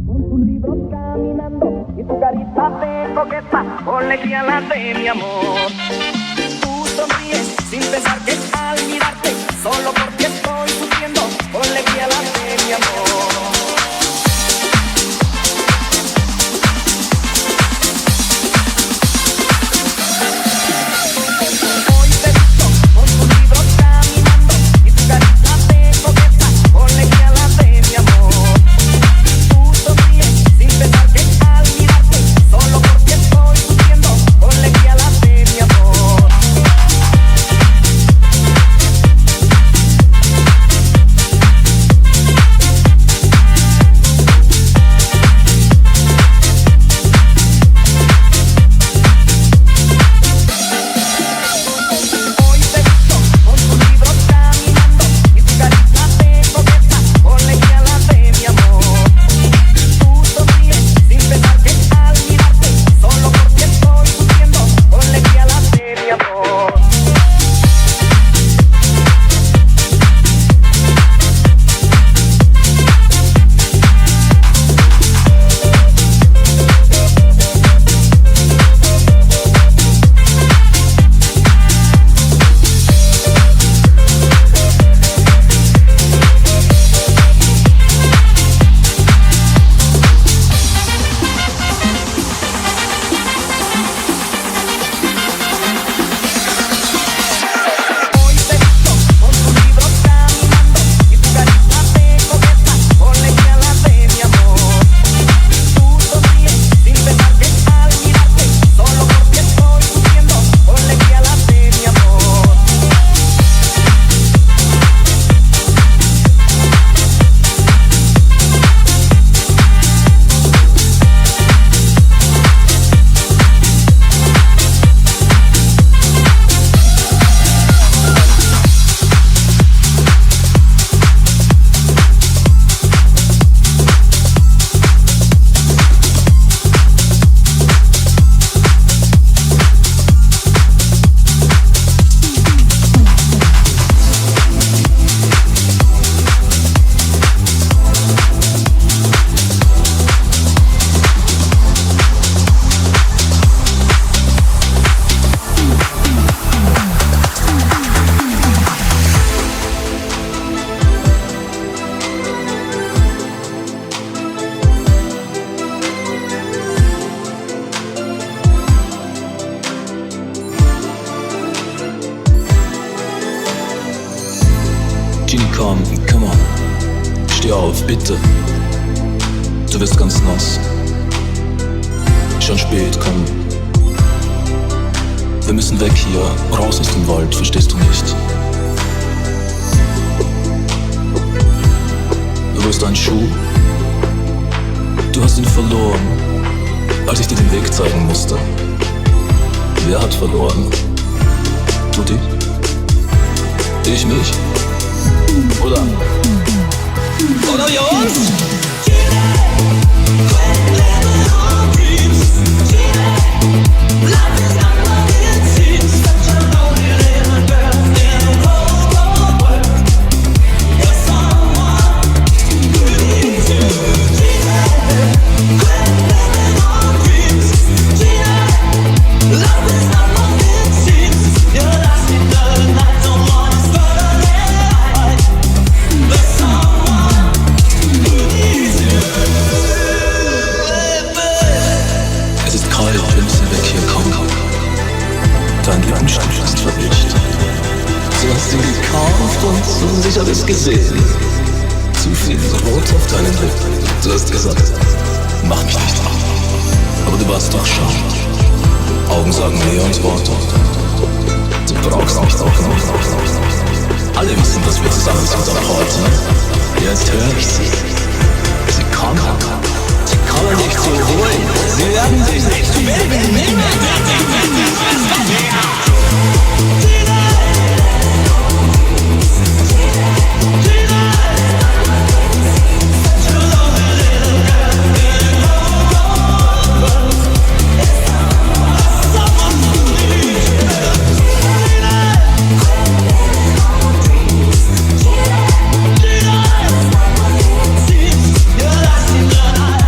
con tus libros caminando y tu carita de coqueta, colegiala de mi amor. Tú sonríes sin pensar que al mirarte, solo porque estoy sufriendo, colegiala de mi amor. Come on, steh auf, bitte. Du wirst ganz nass. Schon spät, komm. Wir müssen weg hier, raus aus dem Wald, verstehst du nicht? Wo ist dein Schuh? Du hast ihn verloren, als ich dir den Weg zeigen musste. Wer hat verloren? Du dich? Ich mich? Oder Jungs? Ich hab es gesehen. Zu viel Rot auf deinen Lippen. Du hast gesagt, mach mich nicht an. Aber du warst doch schon. Augen sagen mehr und Worte. Du brauchst mich auch nicht. Alle wissen, dass wir zusammen sind ab heute. Jetzt höre ich sie. Sie kommen. Sie kommen dich zu holen. Sie werden dich nicht finden. You're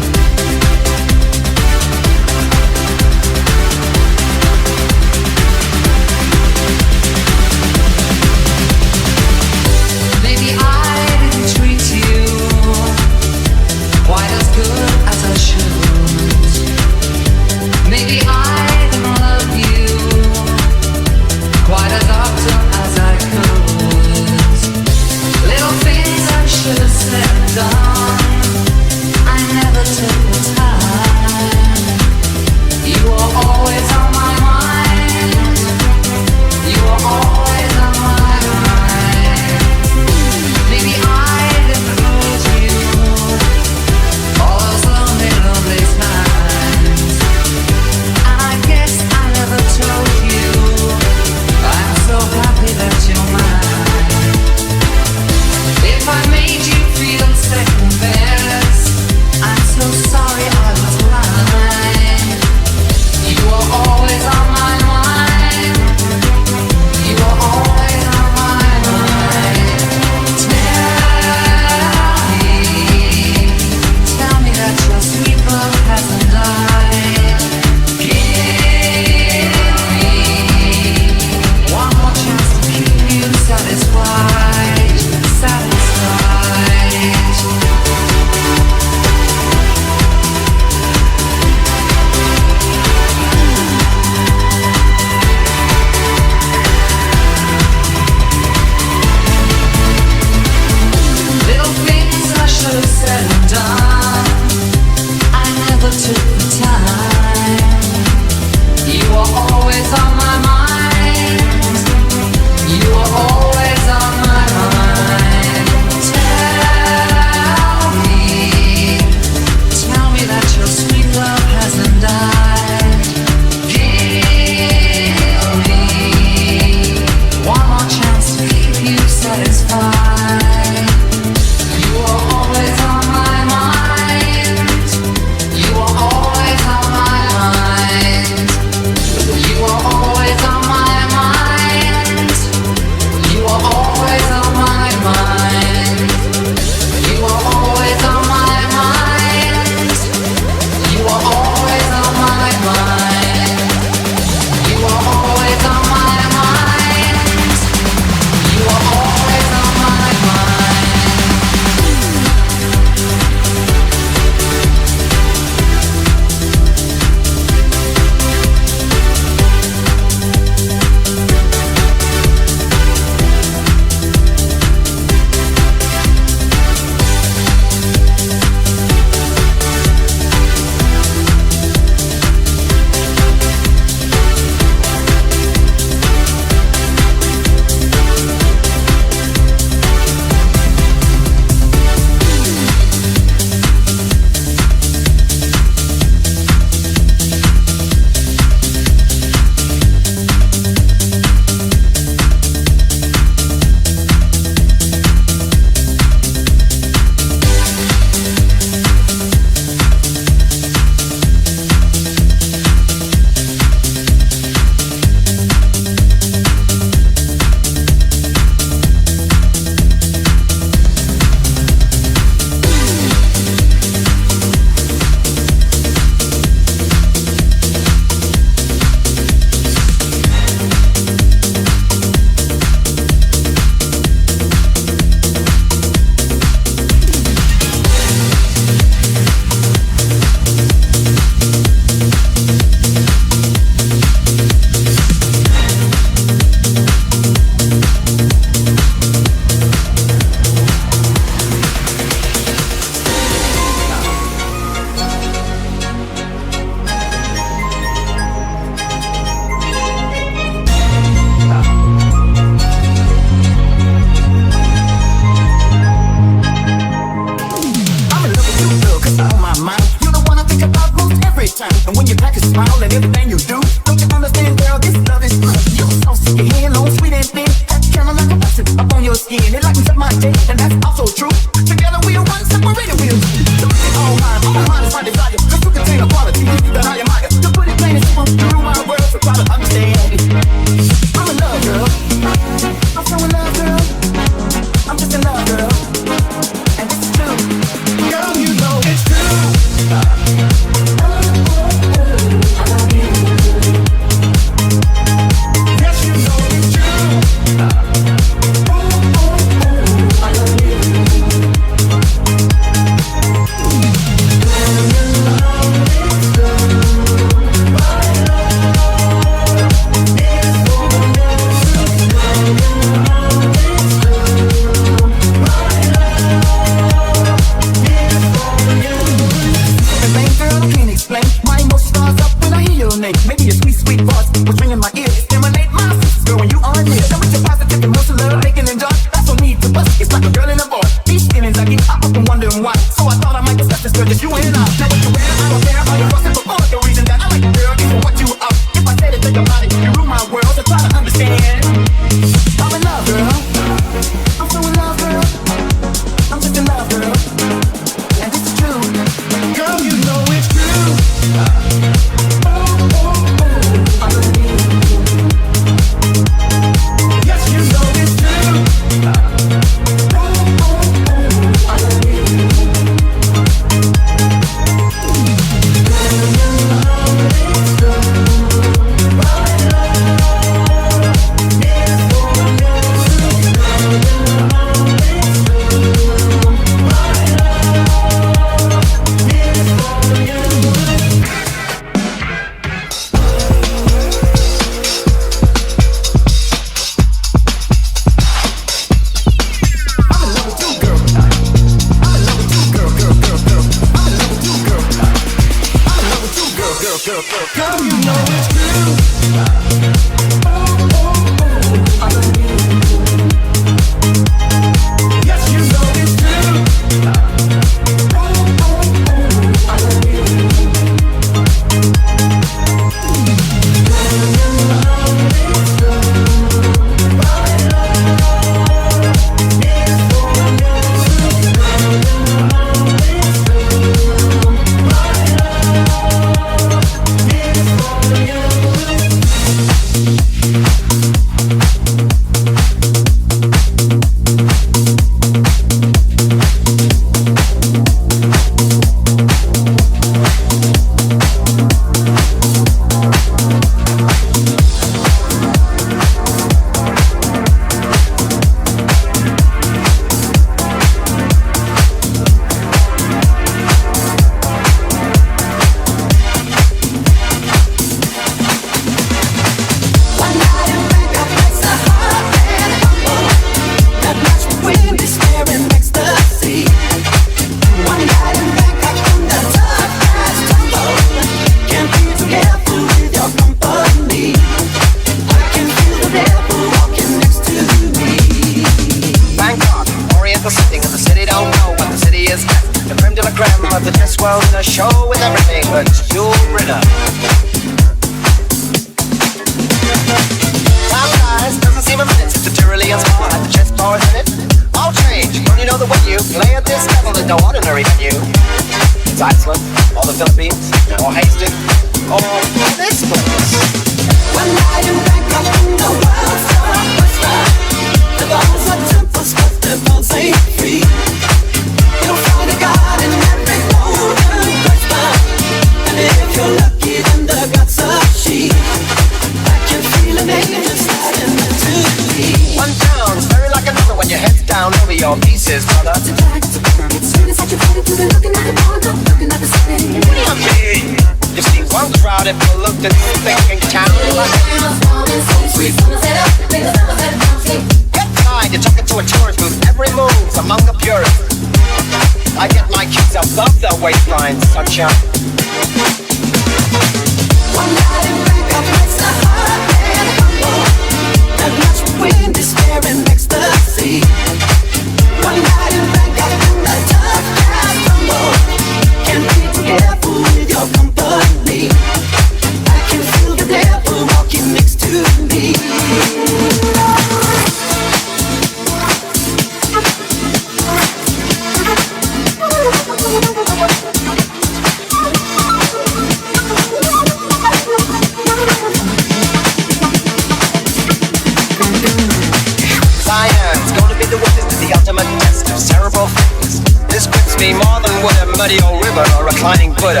impress me more than would a muddy old river or reclining Buddha.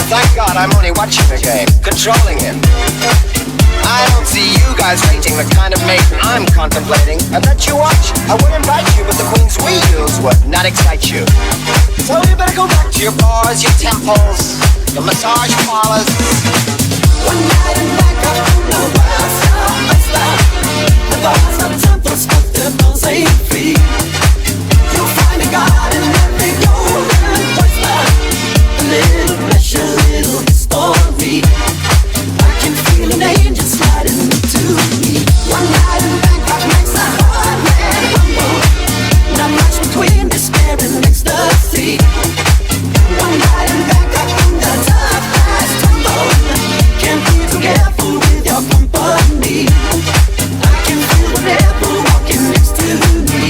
Thank God I'm only watching the game, controlling it. I don't see you guys rating the kind of mate I'm contemplating. I'd let you watch, I would invite you, but the queens we use would not excite you. So you better go back to your bars, your temples, your massage parlors. One night in Bangkok, the world's so love. The bars and temples, but the bills ain't free. You'll find a God in every golden oyster. A little pleasure, little story. I can feel an angel sliding to me. One night in Bangkok makes a hard man humble. Not much between despair and ecstasy. One night in Bangkok the tough guys tumble. Can't be too careful with your company. I can feel the devil walking next to me.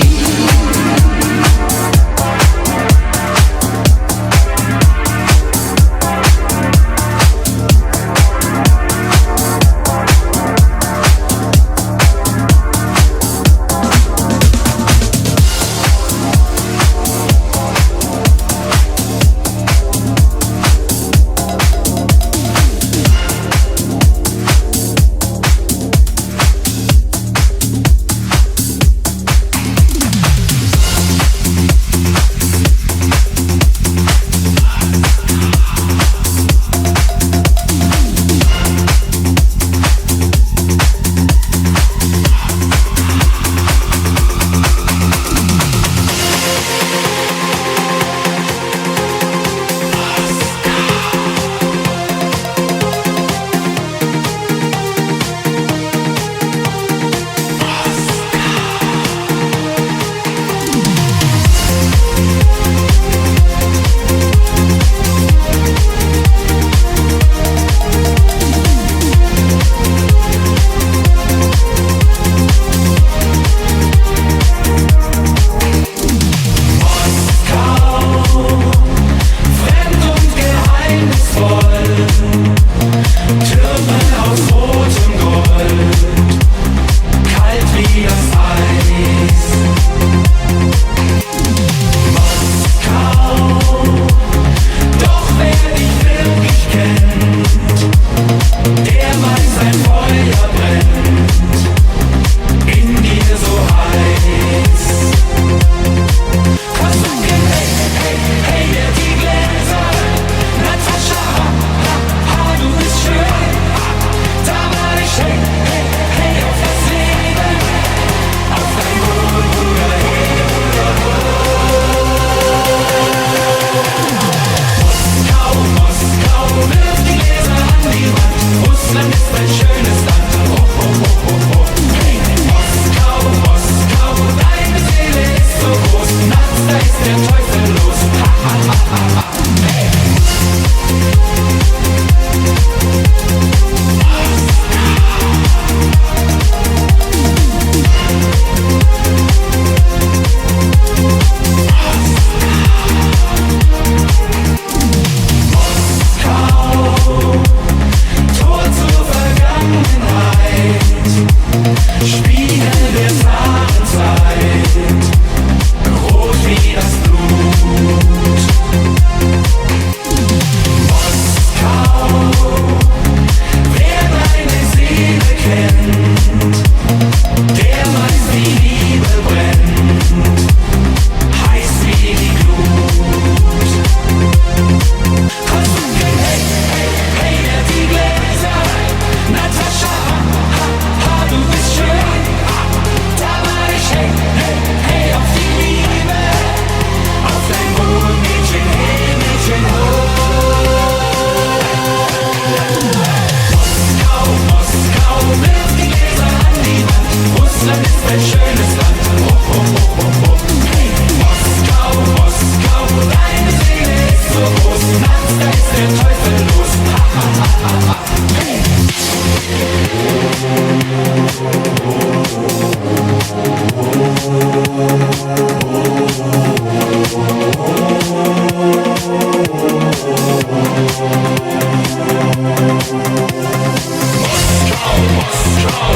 Moskau, Moskau,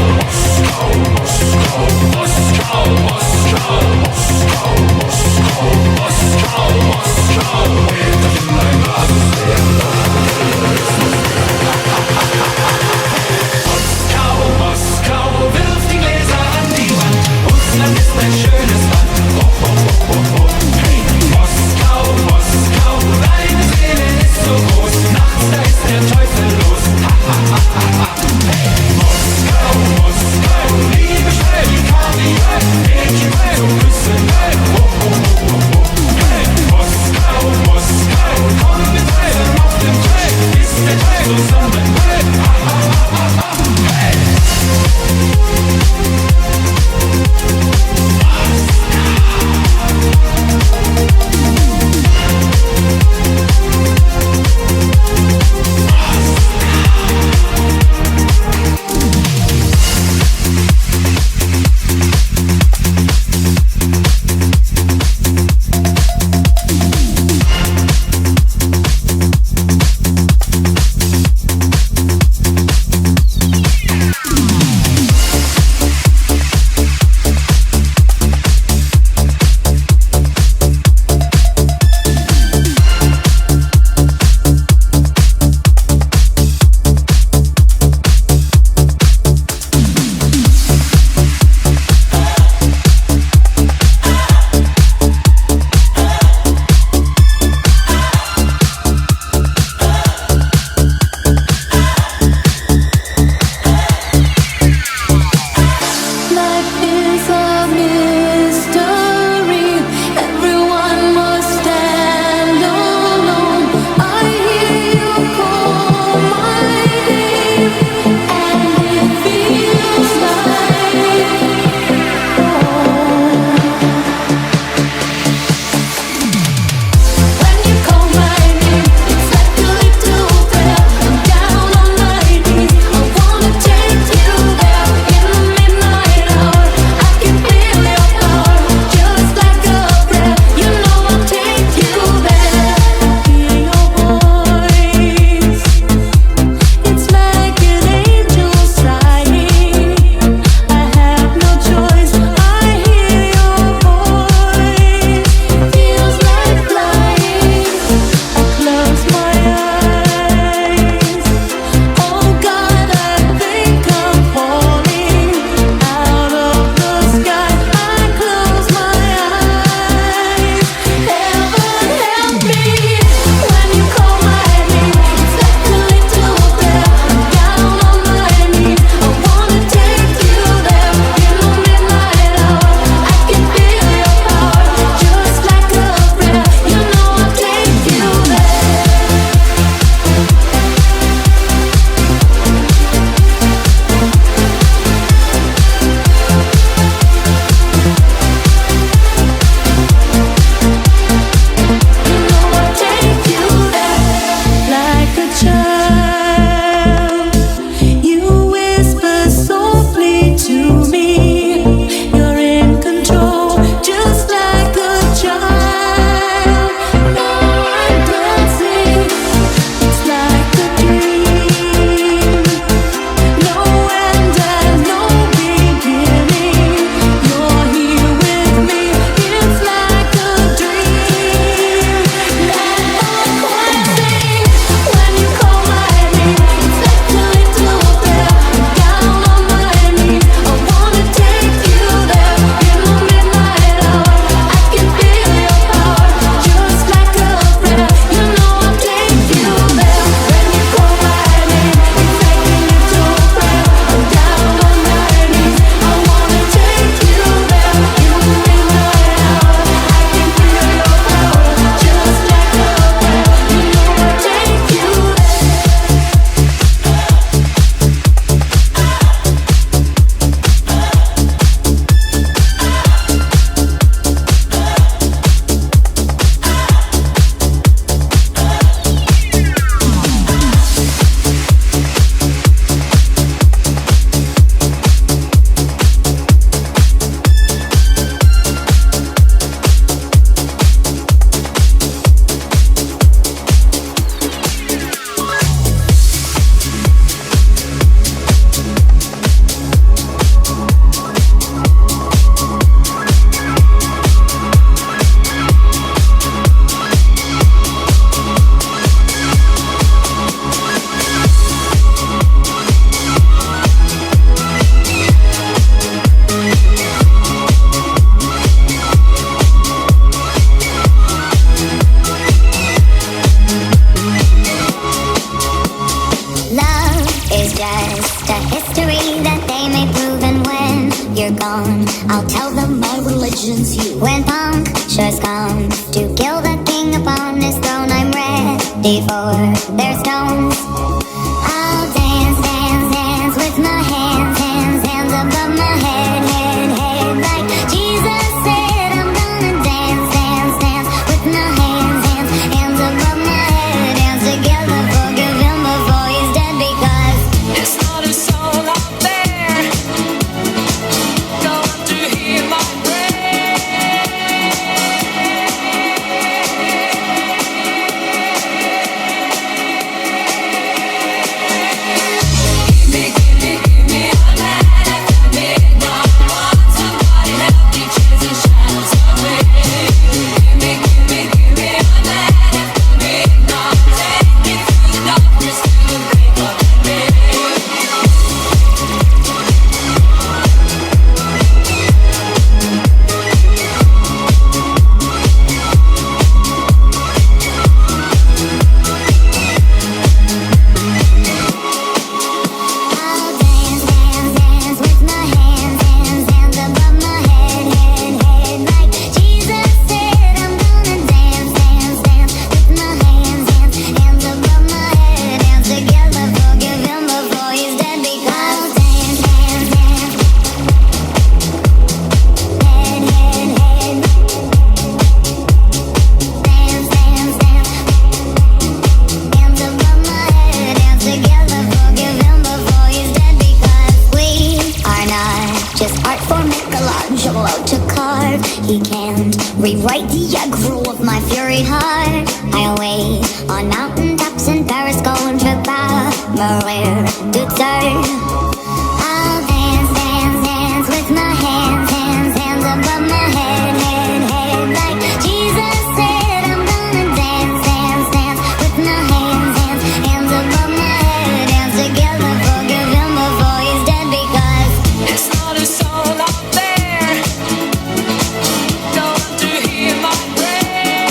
Moskau, Moskau, Moskau, Moskau. you're gone, I'll tell them my religion's you. When punctures come to kill the king upon his throne, I'm ready for their stones. I'll dance, dance, dance with my hands, hands, hands above my head, head, head. Like Jesus said, I'm gonna dance, dance, dance with my hands, hands, hands above my head. Dance together, forgive him before he's dead, because It's not a soul out there going to hear my prayer. Give me a night after midnight. Want somebody help me chase the shadows away. Give me a night after midnight. Take me through the darkness to the break of day. I'll dance, dance, dance with my hands, hands, hands above my head, head, head. Like Jesus said, I'm gonna dance, dance, dance with my hands, hands, hands above my head. Dance together, forgive him before he's dead, because I'll dance, dance, dance, head, head, head. Dance, dance, dance, hands above my head. Dance together, forgive him before he's dead, because we are not just art for Michelangelo to carve. He can't rewrite the aggro of my fury heart. I'll wait on mountain tops in Paris, going to Maria to serve. I'll dance, dance, dance with my hands, hands, hands above my head, head, head. Like Jesus said, I'm gonna dance, dance, dance with my hands, hands, hands above my head. Dance together, forgive him before he's dead, because It's not a soul out there going to hear my prayer.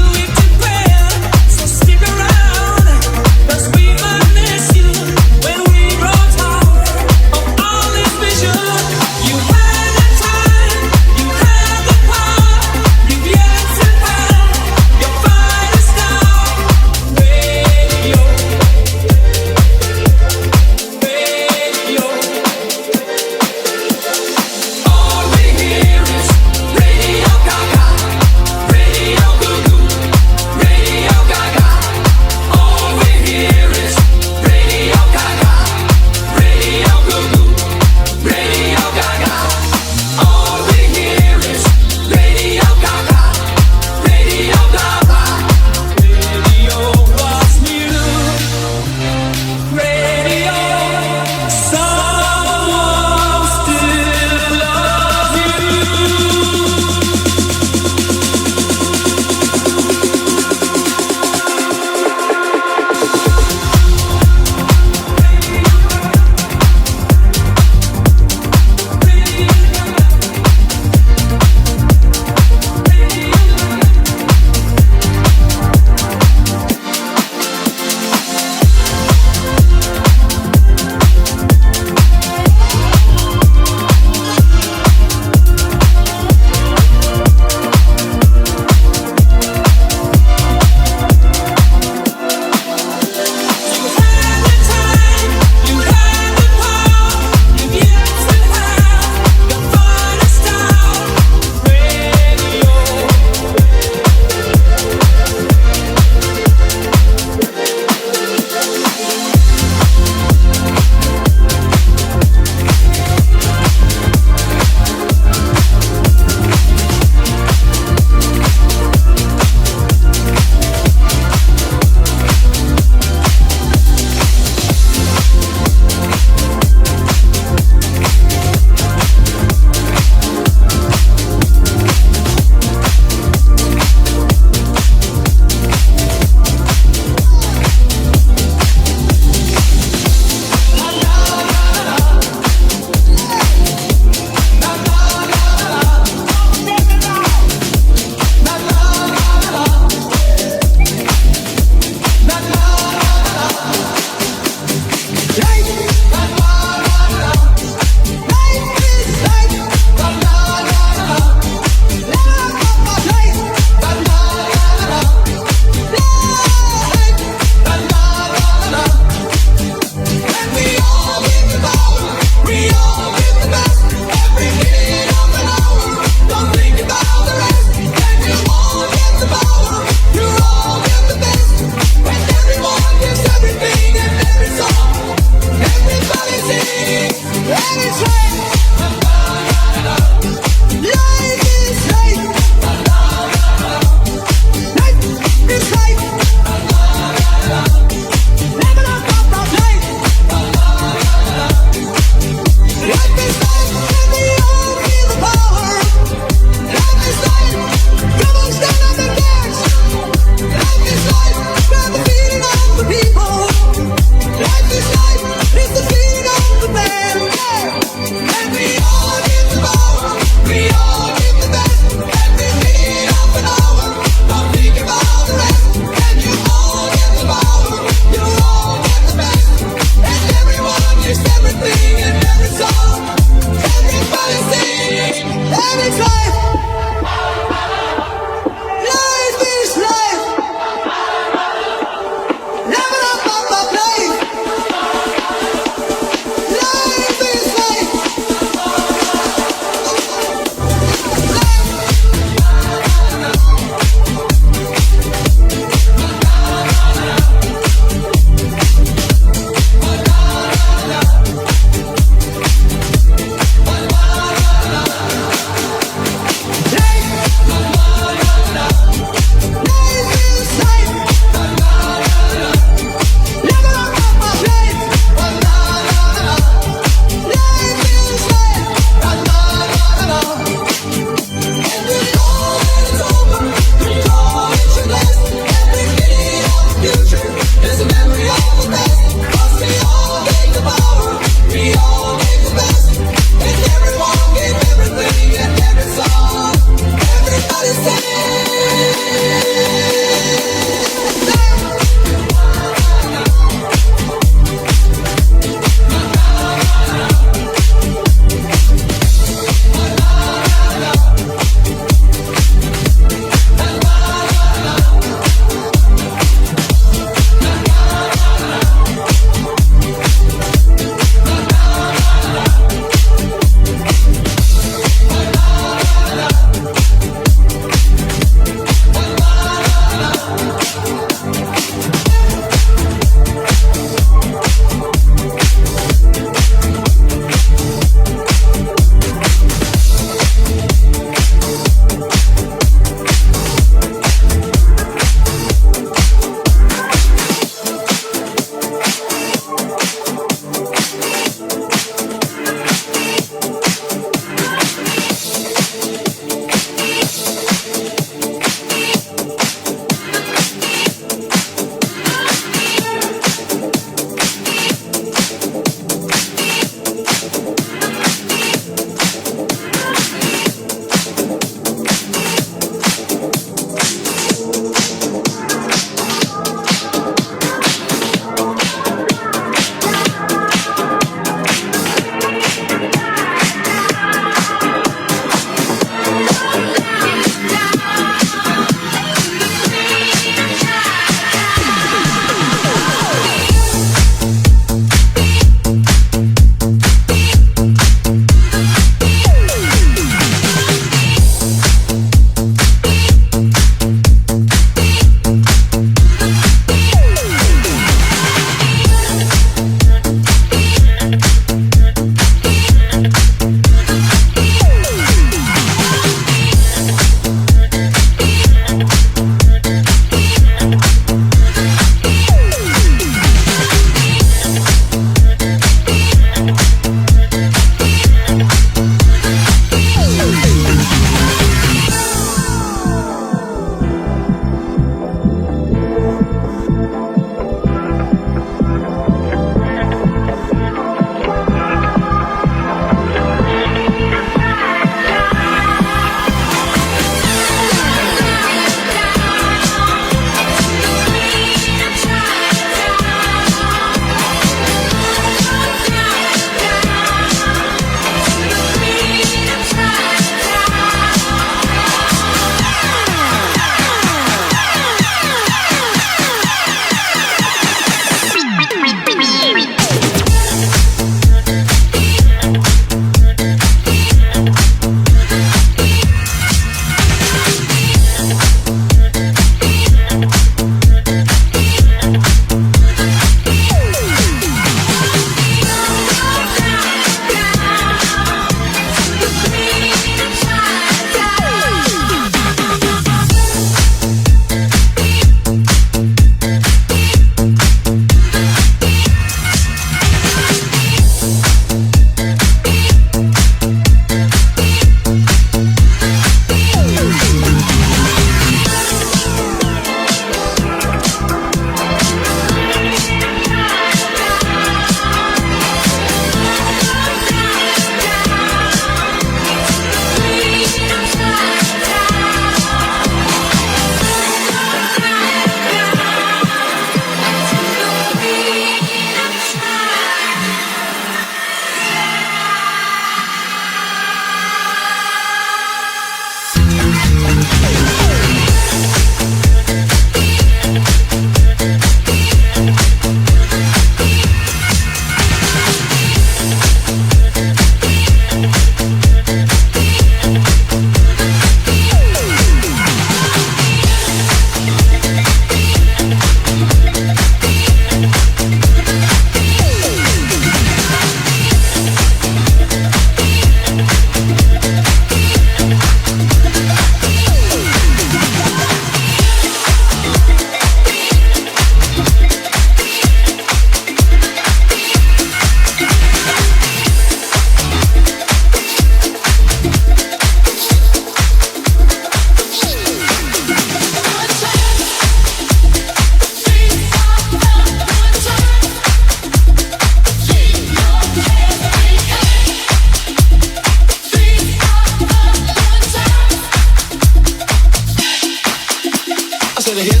to the hip,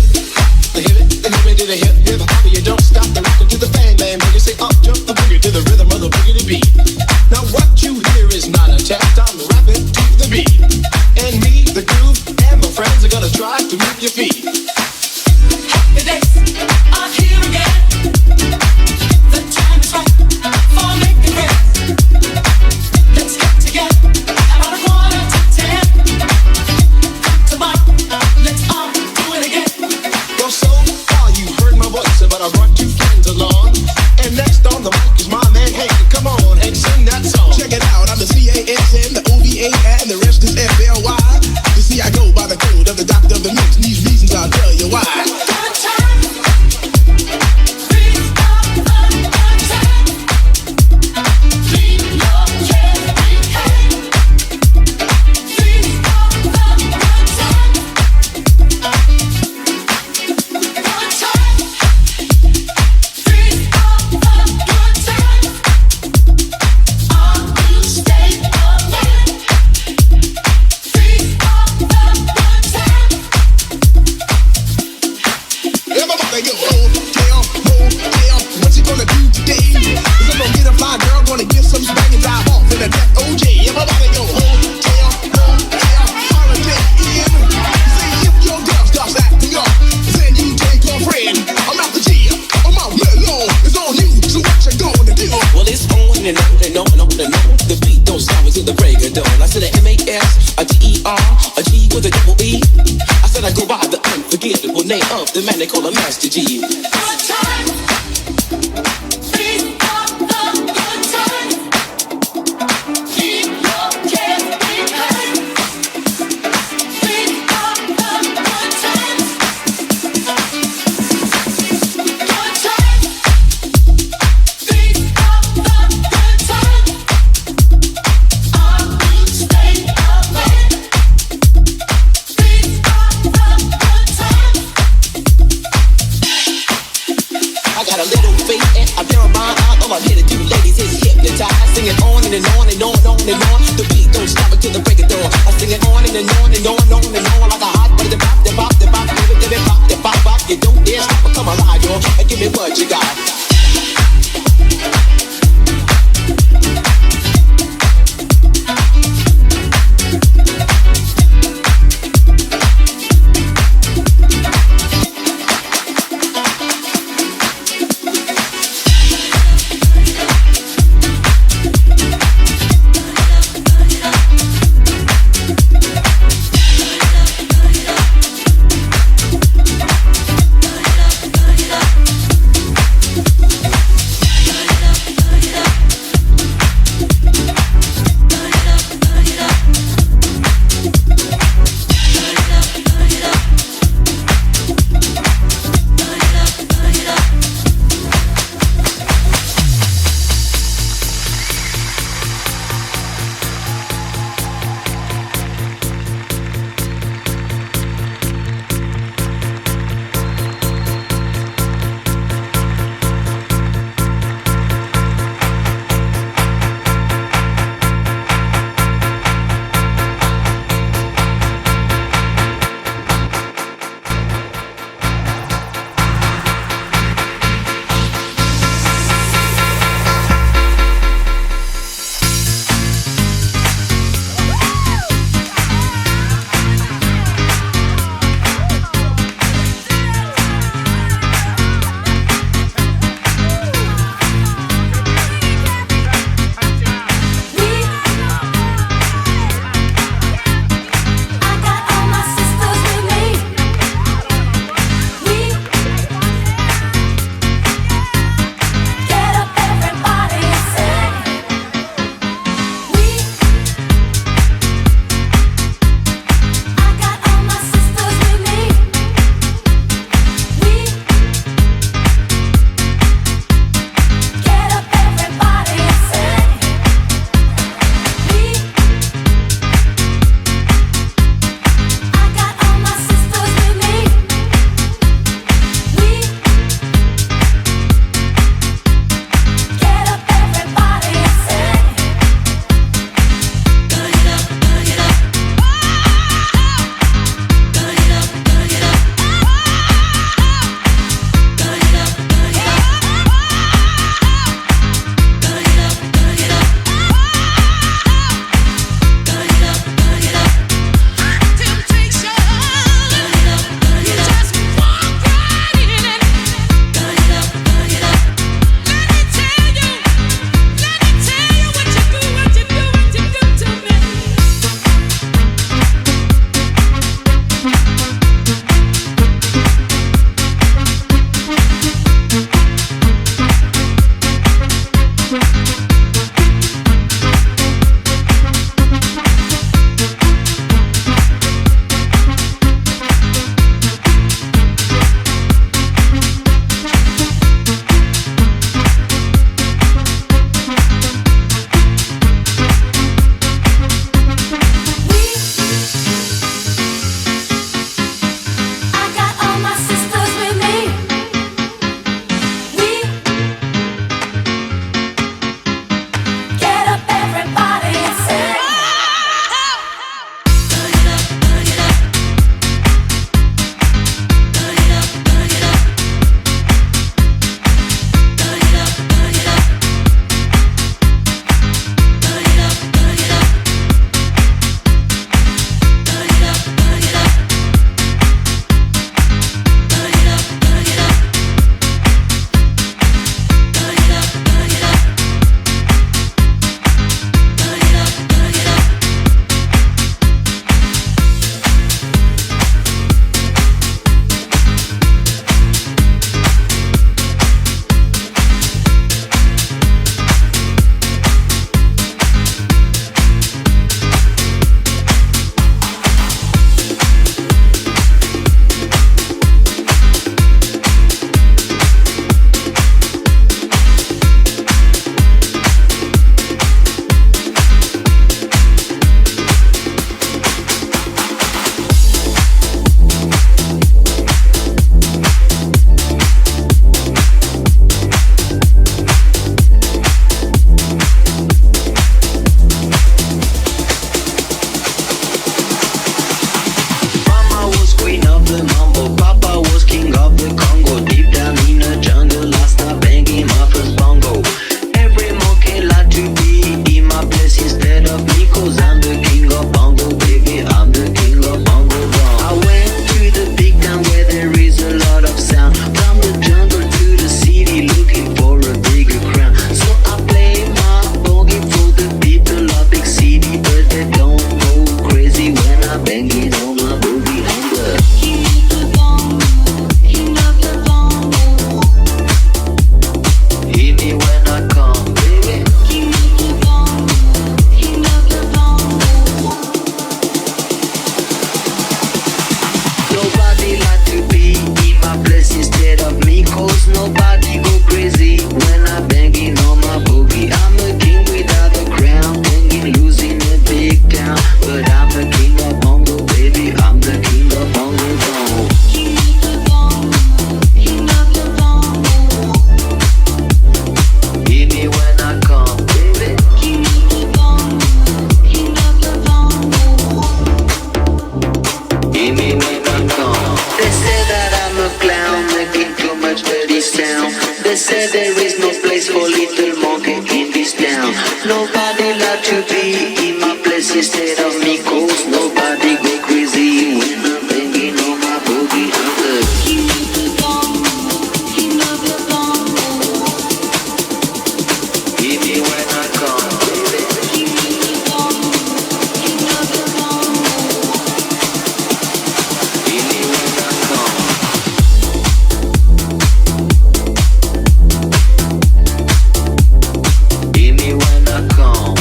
the hip it, the hip it to the hip, hip hop. You don't stop the rockin' to the bang bang boogie. Say up jump the boogie to the rhythm of the boogie beat. Now what you hear is not a test. I'm rapping to the beat, and me, the groove, and my friends are gonna try to move your feet. Happy days are here again. The time is right for making friends. Let's get together about a 9:45. Tomorrow, let's all do it again. Well, so far you heard my voice, but I brought two friends along. And next on the mic is my man Hank. Come on and sing that song. Check it out, I'm the CASN, the OVA, and the rest is FLY. You see, I go by the code of the doctor of the mix. And these reasons I'll tell you why. Good time. Feel the good time. Leave your cares behind. Feel the good time. Good time. Feel the good time. All you stay alive. Feel the good time. Everybody go, hotel, what you gonna do today? Is I'm gonna get a fly girl, gonna get some spank and dive off in a death OJ. Everybody go, hotel, holiday in. Say if your girl starts acting up, then you take her friend. I'm out the jail, I'm out mellow, it's on you, so what you gonna do? Well, it's on and on and on and on and on. The beat don't stop until the break of dawn. I said a M-A-S, a T-E-R, a G with a double E. I said I go by the unforgettable name of the man they call a Master G. Good time. Feel the good time. Leave your cares behind. Feel the good time. Good time. Feel the good time. All you stay alive. Feel the good time. monkey in this town. Nobody like to be in my place instead of me, cause nobody go crazy when I'm banging on my boogie. I'm the king of the bongo, king of the bongo. Hear me when I come, baby. King of the bongo, king of the bongo. Hear me when I come. Hear me when I come.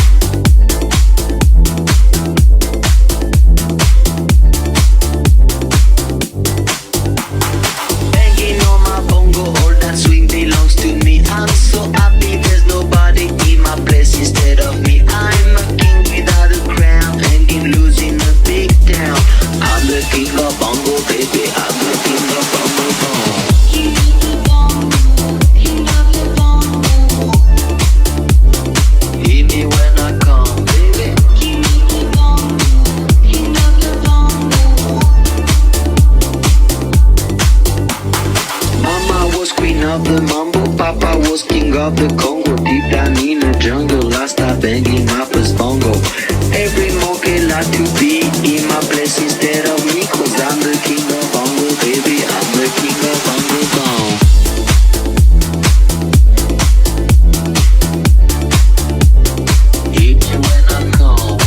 Banging on my bongo, all that swing belongs to me. I'm so happy there's nobody in my place instead of me. I'm a king without a crown, hanging loose in a big town. I'm the king of bongo, baby. I'm the king of bongo bong. King of the bongo, king of the bongo. Hear me when I come, baby. King of the bongo, king of the bongo. Mama was queen of the mambo, Papa was king of the Congo. Deep down in the jungle, I start banging my first bongo. Every monkey like to be in my place instead of me, cause I'm the king of bongo, baby. I'm the king of bongo bong. Hit me when I come.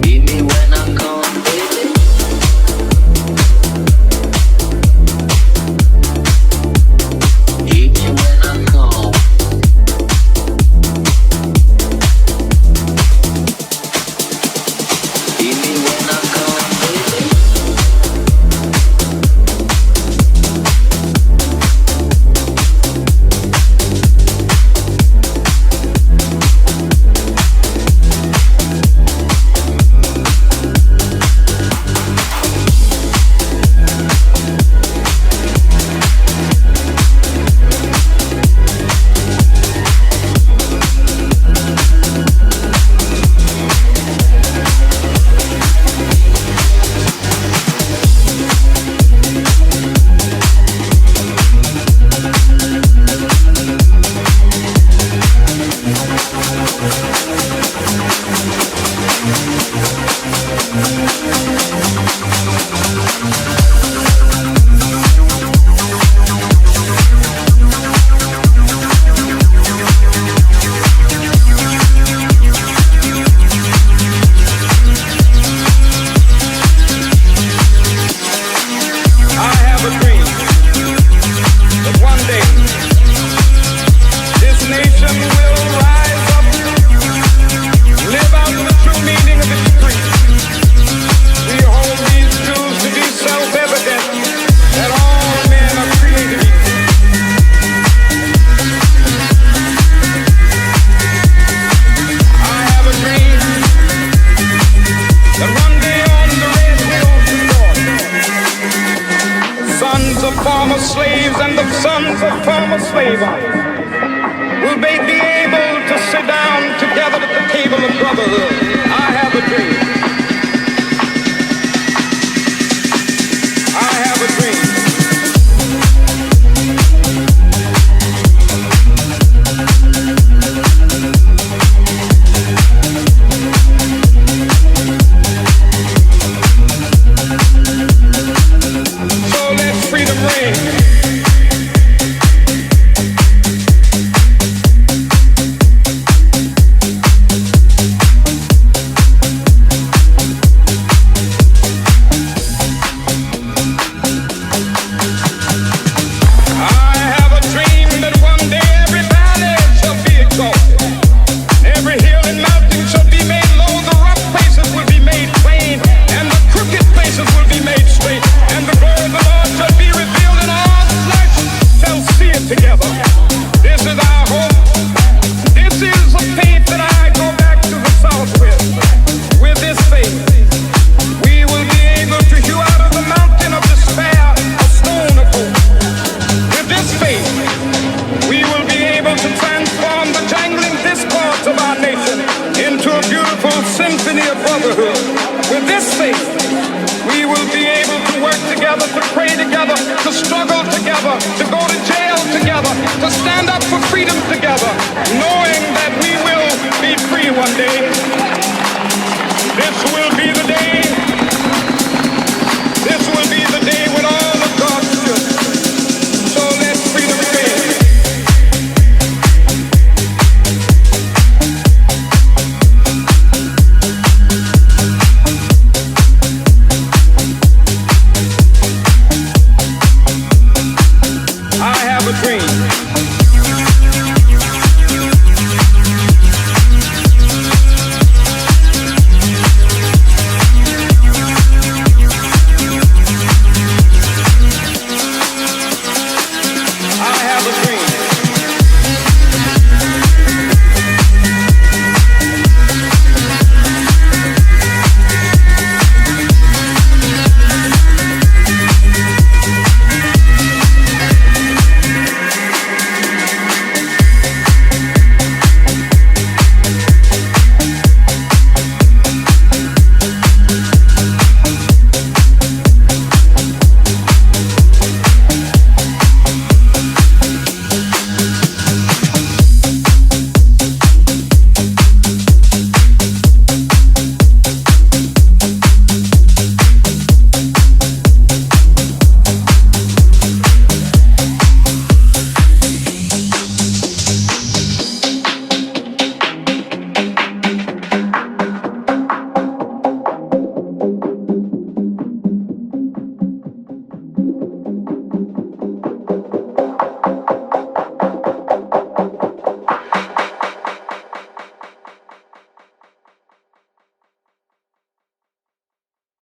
Hit me when I come, baby. Hit me when I come. Hit me when I come, baby. I have a dream that one day this nation will rise up, live out the true meaning of its creed. We hold these truths to be self-evident that all men are created equal. I have a dream that one day on the red hills of Georgia, sons of former slaves and the sons of former slave owners will they be able to sit down together at the table of brotherhood. I have a dream. I have a dream. So let freedom ring.